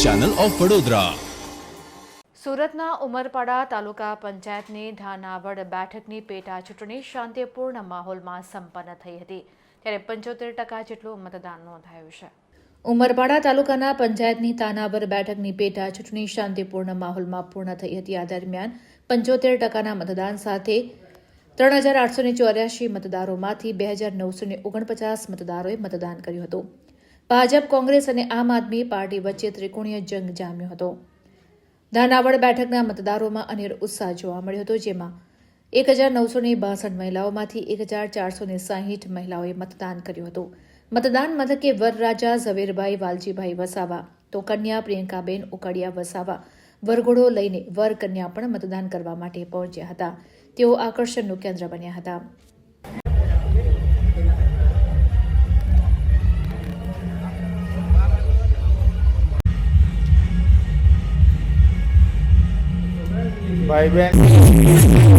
Channel of Vadodara. સુરતના ઉમરપાડા તાલુકા પંચાયતની ધાનાવડ બેઠકની પેટા ચૂંટણી શાંતિપૂર્ણ માહોલમાં સંપન્ન થઈ હતી, ત્યારે 75% જેટલું મતદાન નોંધાયું છે. ઉમરપાડા તાલુકાના પંચાયતની ધાનાવડ બેઠકની પેટા ચૂંટણી શાંતિપૂર્ણ માહોલમાં પૂર્ણ થઈ હતી. આ દરમિયાન 75%ના મતદાન સાથે 3884 મતદારોમાંથી 2949 મતદારોએ મતદાન કર્યું હતું. ભાજપ, કોંગ્રેસ અને આમ આદમી પાર્ટી વચ્ચે ત્રિકોણીય જંગ જામ્યો હતો. ધાનાવડ બેઠકના મતદારોમાં અનેરો ઉત્સાહ જોવા મળ્યો હતો, જેમાં 1962 મહિલાઓમાંથી 1460 મહિલાઓએ મતદાન કર્યું હતું. મતદાન મથકે વરરાજા ઝવેરભાઈ વાલજીભાઈ વસાવા તો કન્યા પ્રિયંકાબેન ઉકડિયા વસાવા વરઘોડો લઈને વર કન્યા પણ મતદાન કરવા માટે પહોંચ્યા હતા. તેઓ આકર્ષણનું કેન્દ્ર બન્યા હતા. ભાઈ બહેન